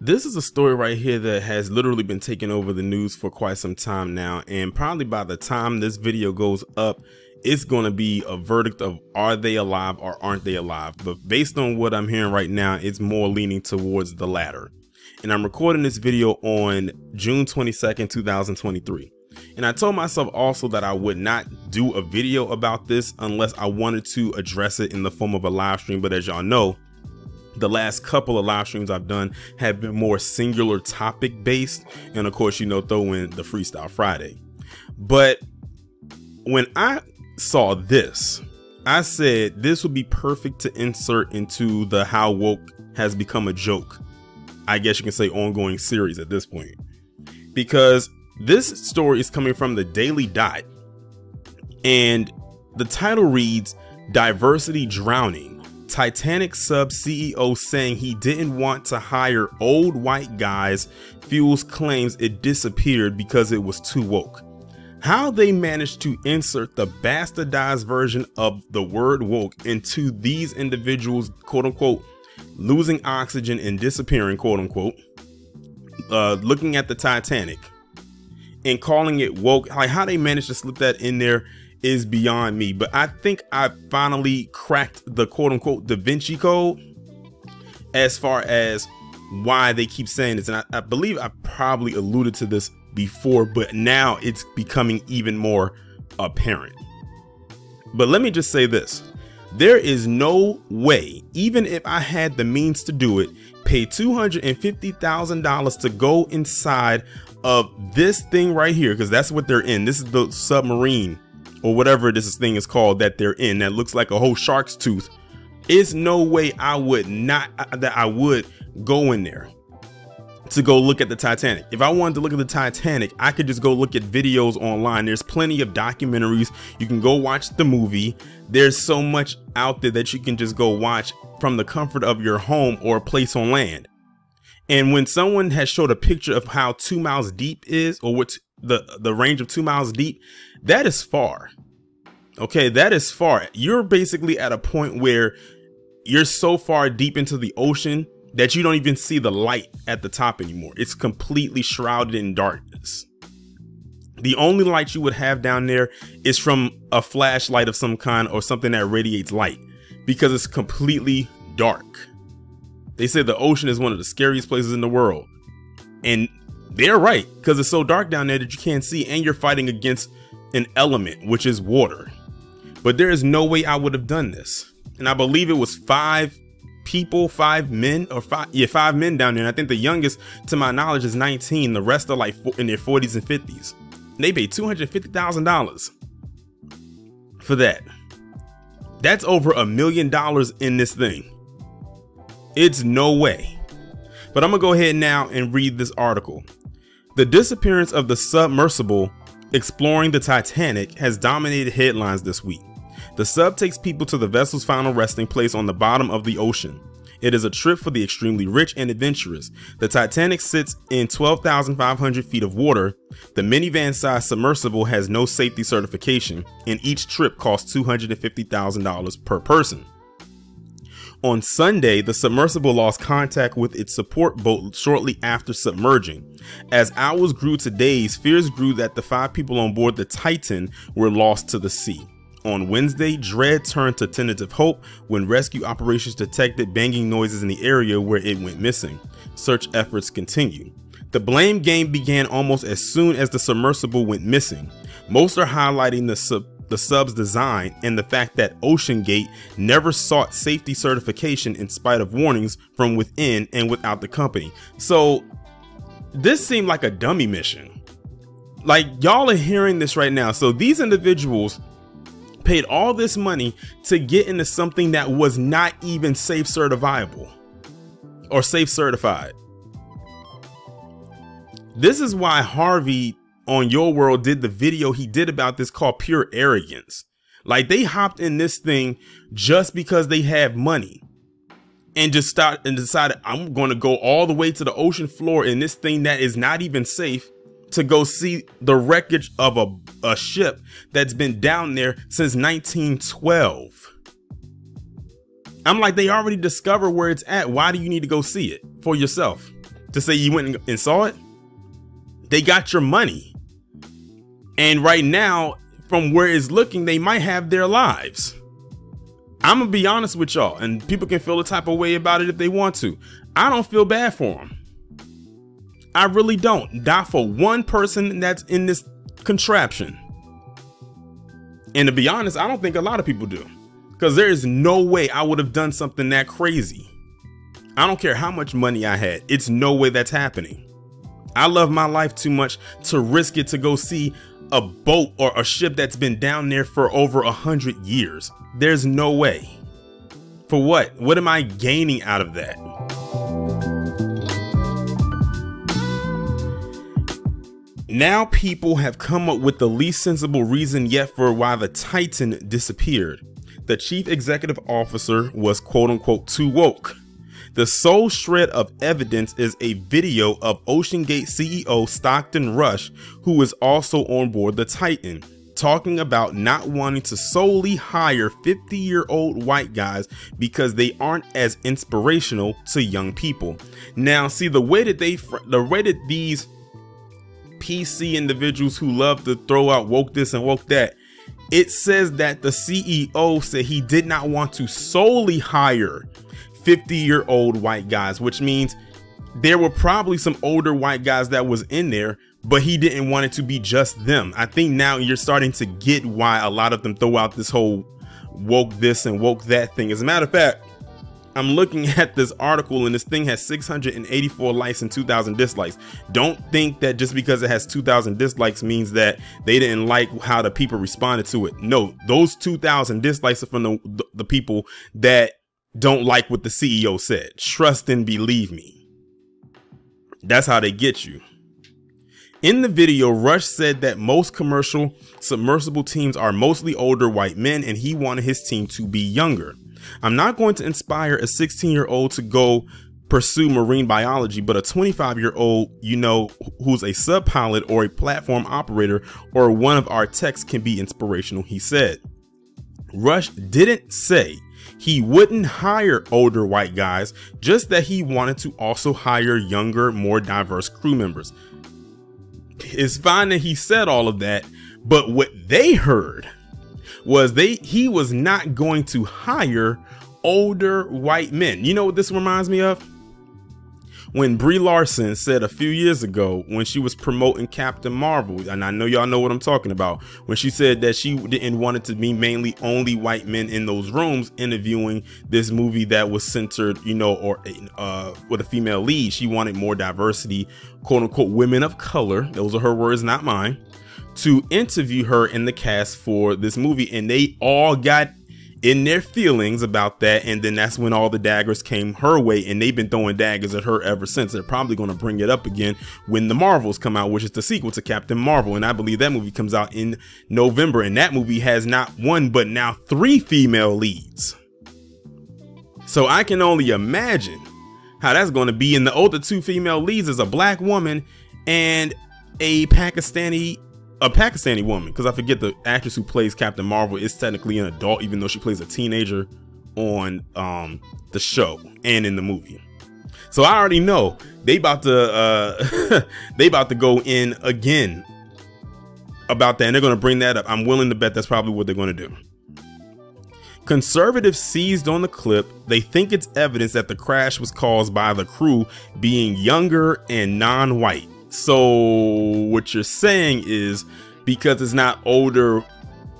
This is a story right here that has literally been taking over the news for quite some time now, and probably by the time this video goes up, it's going to be a verdict of are they alive or aren't they alive. But based on what I'm hearing right now, it's more leaning towards the latter. And I'm recording this video on June 22nd, 2023. And I told myself also that I would not do a video about this unless I wanted to address it in the form of a live stream. But as y'all know, the last couple of live streams I've done have been more singular topic based, and of course, you know, throw in the Freestyle Friday. But when I saw this, I said this would be perfect to insert into the How Woke Has Become a Joke, I guess you can say, ongoing series at this point, because this story is coming from the Daily Dot, and the title reads "Diversity Drowning. Titanic sub CEO saying he didn't want to hire old white guys fuels claims it disappeared because it was too woke." How they managed to insert the bastardized version of the word woke into these individuals, quote unquote, losing oxygen and disappearing, quote unquote, looking at the Titanic and calling it woke, like how they managed to slip that in there is beyond me. But I think I finally cracked the quote unquote Da Vinci Code as far as why they keep saying this. And I believe I probably alluded to this before, but now it's becoming even more apparent. But let me just say this. There is no way, even if I had the means to do it, pay $250,000 to go inside of this thing right here, because that's what they're in. This is the submarine or whatever this thing is called that they're in, that looks like a whole shark's tooth. It's no way I would go in there to go look at the Titanic. If I wanted to look at the Titanic, I could just go look at videos online. There's plenty of documentaries. You can go watch the movie. There's so much out there that you can just go watch from the comfort of your home or a place on land. And when someone has showed a picture of how 2 miles deep is, or what the range of 2 miles deep, that is far. Okay, that is far. You're basically at a point where you're so far deep into the ocean that you don't even see the light at the top anymore. It's completely shrouded in darkness. The only light you would have down there is from a flashlight of some kind or something that radiates light, because it's completely dark. They say the ocean is one of the scariest places in the world. And they're right, because it's so dark down there that you can't see, and you're fighting against an element, which is water. But there is no way I would have done this. And I believe it was 5 men down there. And I think the youngest, to my knowledge, is 19. The rest are like in their 40s and 50s. And they paid $250,000 for that. That's over $1 million in this thing. It's no way. But I'm gonna go ahead now and read this article. The disappearance of the submersible exploring the Titanic has dominated headlines this week. The sub takes people to the vessel's final resting place on the bottom of the ocean. It is a trip for the extremely rich and adventurous. The Titanic sits in 12,500 feet of water. The minivan-sized submersible has no safety certification, and each trip costs $250,000 per person. On Sunday, the submersible lost contact with its support boat shortly after submerging. As hours grew to days, fears grew that the 5 people on board the Titan were lost to the sea. On Wednesday, dread turned to tentative hope when rescue operations detected banging noises in the area where it went missing. Search efforts continue. The blame game began almost as soon as the submersible went missing. Most are highlighting the sub's design and the fact that OceanGate never sought safety certification in spite of warnings from within and without the company. So this seemed like a dummy mission. Like, y'all are hearing this right now. So these individuals paid all this money to get into something that was not even safe certifiable or safe certified. This is why Harvey on Your World did the video he did about this called Pure Arrogance. Like, they hopped in this thing just because they have money and just decided, I'm going to go all the way to the ocean floor in this thing that is not even safe to go see the wreckage of a ship that's been down there since 1912. I'm like, they already discovered where it's at. Why do you need to go see it for yourself? to say you went and saw it? They got your money. And right now, from where it's looking, they might have their lives. I'm gonna be honest with y'all, and people can feel the type of way about it if they want to. I don't feel bad for them. I really don't. Not for one person that's in this contraption. And to be honest, I don't think a lot of people do, because there is no way I would have done something that crazy. I don't care how much money I had. It's no way that's happening. I love my life too much to risk it to go see a boat or a ship that's been down there for over 100 years. There's no way. For what? What am I gaining out of that? Now people have come up with the least sensible reason yet for why the Titan disappeared. The chief executive officer was quote unquote too woke. The sole shred of evidence is a video of OceanGate CEO Stockton Rush, who is also on board the Titan, talking about not wanting to solely hire 50-year-old white guys because they aren't as inspirational to young people. Now, see, the way that these PC individuals who love to throw out woke this and woke that, it says that the CEO said he did not want to solely hire 50-year-old white guys, which means there were probably some older white guys that was in there, but he didn't want it to be just them. I think now you're starting to get why a lot of them throw out this whole woke this and woke that thing. As a matter of fact, I'm looking at this article and this thing has 684 likes and 2,000 dislikes. Don't think that just because it has 2,000 dislikes means that they didn't like how the people responded to it. No, those 2,000 dislikes are from the people that don't like what the CEO said. Trust and believe me. That's how they get you. In the video, Rush said that most commercial submersible teams are mostly older white men and he wanted his team to be younger. I'm not going to inspire a 16-year-old to go pursue marine biology, but a 25-year-old, you know, who's a sub pilot or a platform operator or one of our techs can be inspirational, he said. Rush didn't say he wouldn't hire older white guys, just that he wanted to also hire younger, more diverse crew members. It's fine that he said all of that, but what they heard was he was not going to hire older white men. You know what this reminds me of? When Brie Larson said a few years ago when she was promoting Captain Marvel, and I know y'all know what I'm talking about, when she said that she didn't want it to be mainly only white men in those rooms interviewing this movie that was centered, you know, or with a female lead. She wanted more diversity, quote unquote, women of color. Those are her words, not mine, to interview her in the cast for this movie. And they all got in their feelings about that, and then that's when all the daggers came her way, and they've been throwing daggers at her ever since. They're probably going to bring it up again when the Marvels come out, which is the sequel to Captain Marvel, and I believe that movie comes out in November, and that movie has not one but now 3 female leads. So I can only imagine how that's going to be. And the older 2 female leads is a black woman and a Pakistani woman, because I forget the actress who plays Captain Marvel is technically an adult, even though she plays a teenager on the show and in the movie. So I already know they about to go in again about that, and they're going to bring that up. I'm willing to bet that's probably what they're going to do. Conservatives seized on the clip. They think it's evidence that the crash was caused by the crew being younger and non-white. So what you're saying is because it's not older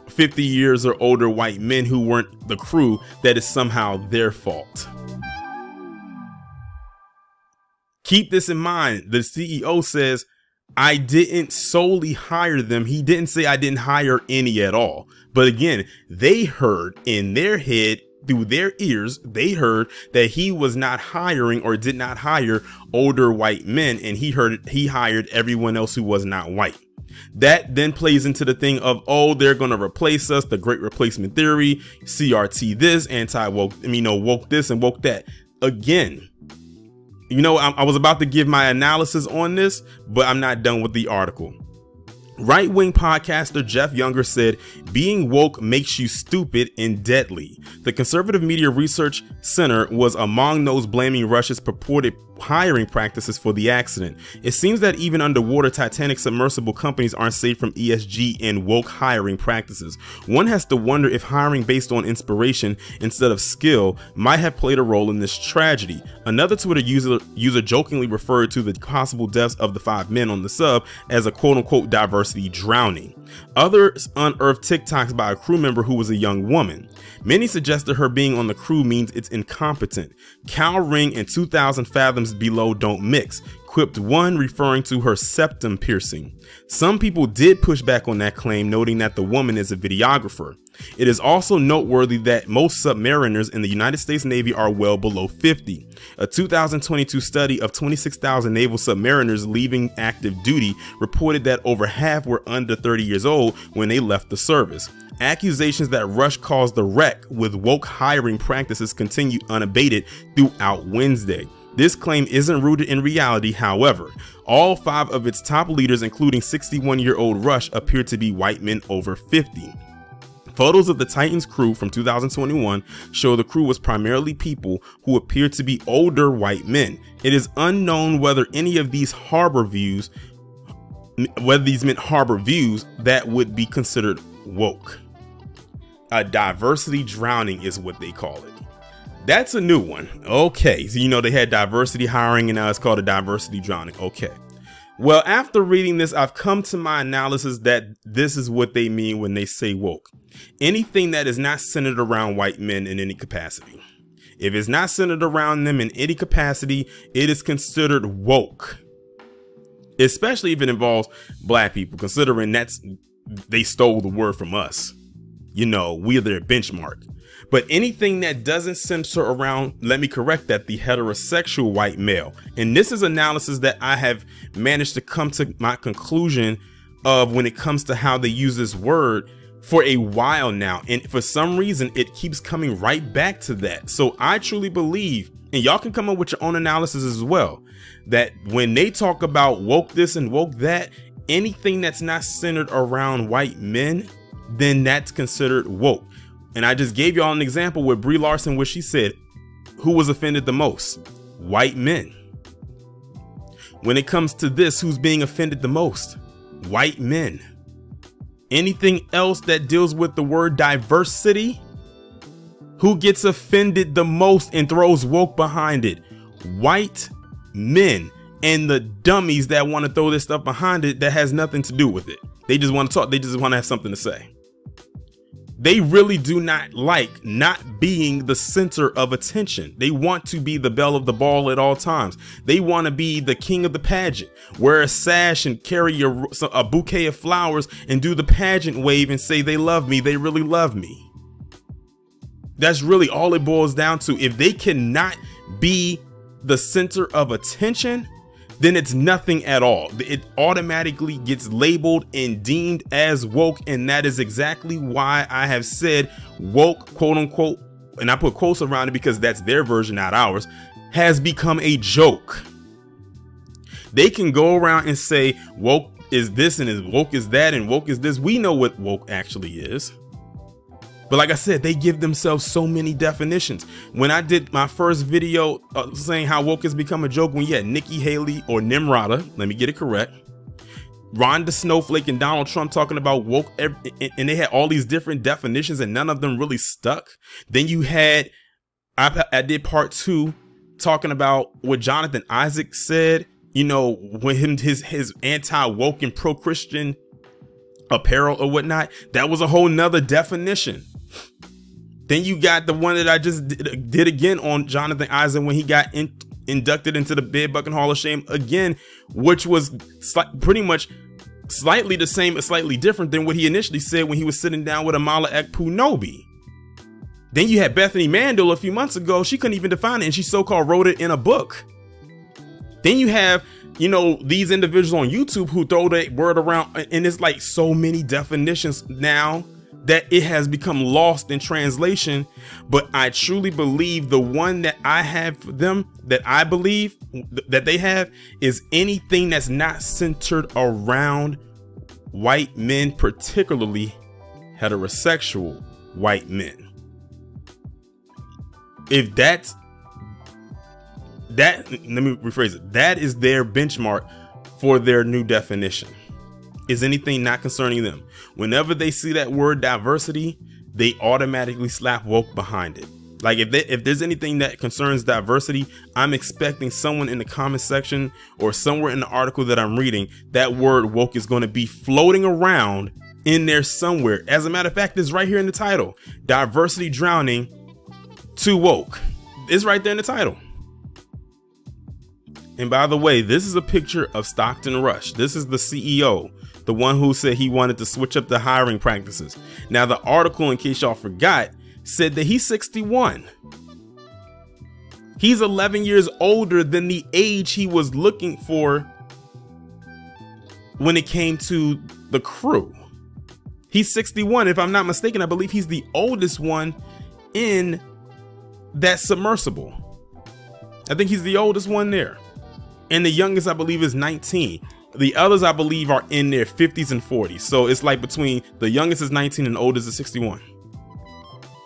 50 years or older white men who weren't the crew, that is somehow their fault. Keep this in mind. The CEO says, I didn't solely hire them. He didn't say I didn't hire any at all. But again, they heard in their head, through their ears, they heard that he was not hiring or did not hire older white men, and he hired everyone else who was not white. That then plays into the thing of, oh, they're going to replace us, the great replacement theory, CRT this, anti-woke, woke this and woke that. Again, I was about to give my analysis on this, but I'm not done with the article. Right-wing podcaster Jeff Younger said, being woke makes you stupid and deadly. The Conservative Media Research Center was among those blaming Rush's purported hiring practices for the accident. It seems that even underwater Titanic submersible companies aren't safe from ESG and woke hiring practices. One has to wonder if hiring based on inspiration instead of skill might have played a role in this tragedy. Another Twitter user jokingly referred to the possible deaths of the 5 men on the sub as a quote-unquote diversity drowning. Others unearthed TikToks by a crew member who was a young woman. Many suggested her being on the crew means it's incompetent. Cow ring and 2,000 fathoms below don't mix, quipped one, referring to her septum piercing. Some people did push back on that claim, noting that the woman is a videographer. It is also noteworthy that most submariners in the United States Navy are well below 50. A 2022 study of 26,000 naval submariners leaving active duty reported that over half were under 30 years old when they left the service. Accusations that Rush caused the wreck with woke hiring practices continue unabated throughout Wednesday. This claim isn't rooted in reality, however. All 5 of its top leaders, including 61-year-old Rush, appear to be white men over 50. Photos of the Titan's crew from 2021 show the crew was primarily people who appear to be older white men. It is unknown whether any of these meant harbor views that would be considered woke. A diversity drowning is what they call it. That's a new one. Okay, so you know they had diversity hiring and now it's called a diversity drowning. Okay. Well, after reading this, I've come to my analysis that this is what they mean when they say woke. Anything that is not centered around white men in any capacity. If it's not centered around them in any capacity, it is considered woke. Especially if it involves black people, considering they stole the word from us. You know, we're their benchmark. But anything that doesn't center around, let me correct that, the heterosexual white male. And this is analysis that I have managed to come to my conclusion of when it comes to how they use this word for a while now. And for some reason, it keeps coming right back to that. So I truly believe, and y'all can come up with your own analysis as well, that when they talk about woke this and woke that, anything that's not centered around white men, then that's considered woke. And I just gave y'all an example with Brie Larson, where she said, who was offended the most? White men. When it comes to this, who's being offended the most? White men. Anything else that deals with the word diversity, who gets offended the most and throws woke behind it? White men. And the dummies that want to throw this stuff behind it that has nothing to do with it. They just want to talk. They just want to have something to say. They really do not like not being the center of attention. They want to be the belle of the ball at all times. They want to be the king of the pageant, wear a sash and carry a bouquet of flowers and do the pageant wave and say they love me. They really love me. That's really all it boils down to. If they cannot be the center of attention, then it's nothing at all. It automatically gets labeled and deemed as woke. And that is exactly why I have said woke, quote unquote, and I put quotes around it because that's their version, not ours, has become a joke. They can go around and say woke is this and woke is that and woke is this. We know what woke actually is. But like I said, they give themselves so many definitions. When I did my first video saying how woke has become a joke, when you had Nikki Haley or Nimrata, let me get it correct, Rhonda Snowflake and Donald Trump talking about woke, and they had all these different definitions and none of them really stuck. Then you had, I did part 2 talking about what Jonathan Isaac said, you know, when his anti-woke and pro-Christian apparel or whatnot. That was a whole nother definition. Then you got the one that I just did again on Jonathan Isaac when he got inducted into the Bed Bucket Hall of Shame again, which was pretty much slightly the same, but slightly different than what he initially said when he was sitting down with Amala Ekpunobi. Then you had Bethany Mandel a few months ago. She couldn't even define it, and she so-called wrote it in a book. Then you have, you know, these individuals on YouTube who throw that word around, and it's like so many definitions now that it has become lost in translation. But I truly believe the one that I have for them, that I believe that they have, is anything that's not centered around white men, particularly heterosexual white men. If that's That, let me rephrase it. That is their benchmark for their new definition. Is anything not concerning them? Whenever they see that word diversity, they automatically slap woke behind it. Like if there's anything that concerns diversity, I'm expecting someone in the comment section or somewhere in the article that I'm reading, that word woke is going to be floating around in there somewhere. As a matter of fact, it's right here in the title. Diversity drowning to woke. It's right there in the title. And by the way, this is a picture of Stockton Rush. This is the CEO, the one who said he wanted to switch up the hiring practices. Now, the article, in case y'all forgot, said that he's 61. He's 11 years older than the age he was looking for when it came to the crew. He's 61. If I'm not mistaken, I believe he's the oldest one in that submersible. I think he's the oldest one there. And the youngest, I believe, is 19. The others, I believe, are in their 50s and 40s. So it's like between the youngest is 19 and the oldest is 61.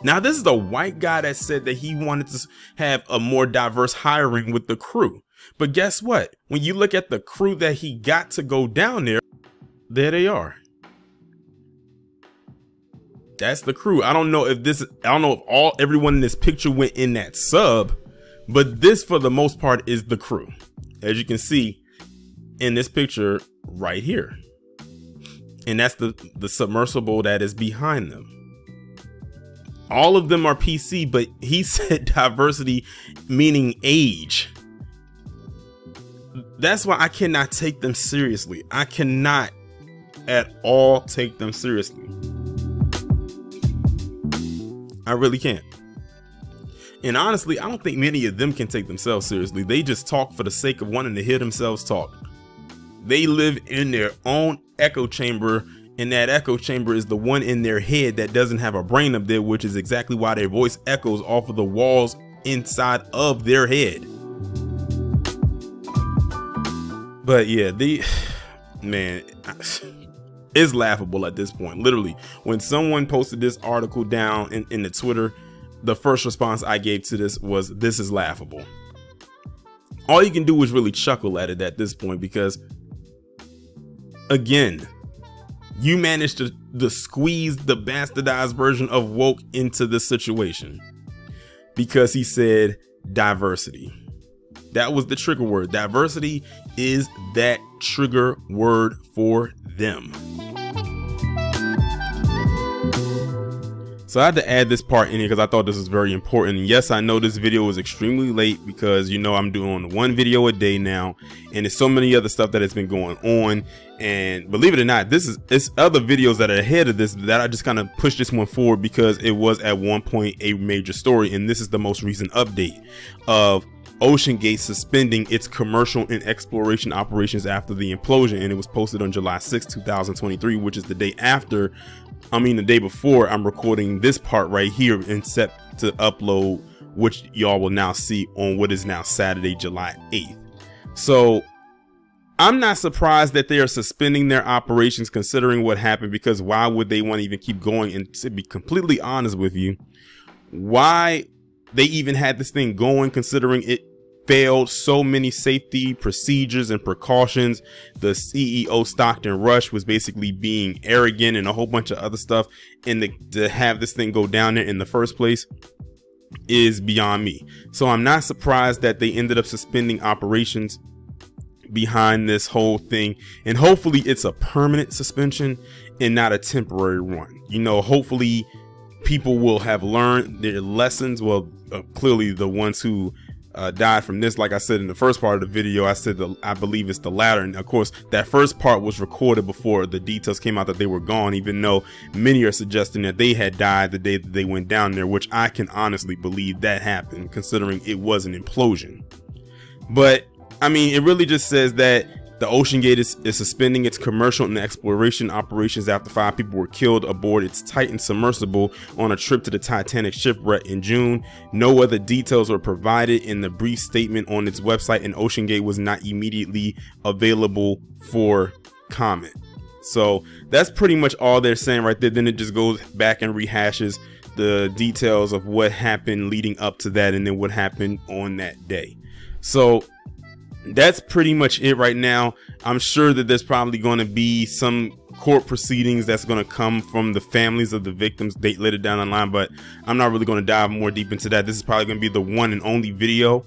Now, this is a white guy that said that he wanted to have a more diverse hiring with the crew. But guess what? When you look at the crew that he got to go down there, there they are. That's the crew. I don't know if everyone in this picture went in that sub, but this for the most part is the crew. As you can see in this picture right here. And that's the submersible that is behind them. All of them are PC, but he said diversity meaning age. That's why I cannot take them seriously. I cannot at all take them seriously. I really can't. And honestly, I don't think many of them can take themselves seriously. They just talk for the sake of wanting to hear themselves talk. They live in their own echo chamber, and that echo chamber is the one in their head that doesn't have a brain up there, which is exactly why their voice echoes off of the walls inside of their head. But yeah, man, it's laughable at this point. Literally, when someone posted this article down in the Twitter, the first response I gave to this was, "This is laughable." All you can do is really chuckle at it at this point, because again, you managed to squeeze the bastardized version of woke into this situation because he said diversity. That was the trigger word. Diversity is that trigger word for them. So I had to add this part in here because I thought this was very important. And yes, I know this video is extremely late because, you know, I'm doing one video a day now, and there's so many other stuff that has been going on. And believe it or not, it's other videos that are ahead of this that I just kind of pushed this one forward because it was at one point a major story. And this is the most recent update of OceanGate suspending its commercial and exploration operations after the implosion. And it was posted on July 6, 2023, which is the day before I'm recording this part right here and set to upload, which y'all will now see on what is now Saturday, July 8th. So I'm not surprised that they are suspending their operations considering what happened, because why would they want to even keep going? And to be completely honest with you, why they even had this thing going, considering it failed so many safety procedures and precautions. The CEO Stockton Rush was basically being arrogant and a whole bunch of other stuff, and to have this thing go down there in the first place is beyond me. So I'm not surprised that they ended up suspending operations behind this whole thing, and hopefully it's a permanent suspension and not a temporary one. You know, hopefully people will have learned their lessons. Well, clearly the ones who died from this, like I said in the first part of the video, I said I believe it's the latter. And of course, that first part was recorded before the details came out that they were gone, even though many are suggesting that they had died the day that they went down there, which I can honestly believe that happened, considering it was an implosion. But I mean, it really just says that the OceanGate is suspending its commercial and exploration operations after 5 people were killed aboard its Titan submersible on a trip to the Titanic shipwreck in June. No other details were provided in the brief statement on its website, and OceanGate was not immediately available for comment. So that's pretty much all they're saying right there. Then it just goes back and rehashes the details of what happened leading up to that, and then what happened on that day. So that's pretty much it right now. I'm sure that there's probably going to be some court proceedings that's going to come from the families of the victims later down the line, but I'm not really going to dive more deep into that. This is probably going to be the one and only video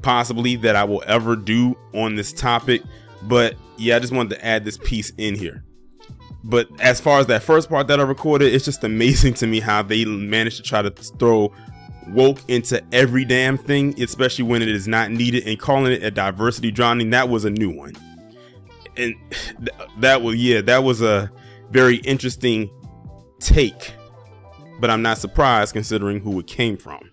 possibly that I will ever do on this topic. But yeah, I just wanted to add this piece in here. But as far as that first part that I recorded, it's just amazing to me how they managed to try to throw woke into every damn thing, especially when it is not needed, and calling it a diversity drowning. That was a new one. And that was a very interesting take, but I'm not surprised considering who it came from.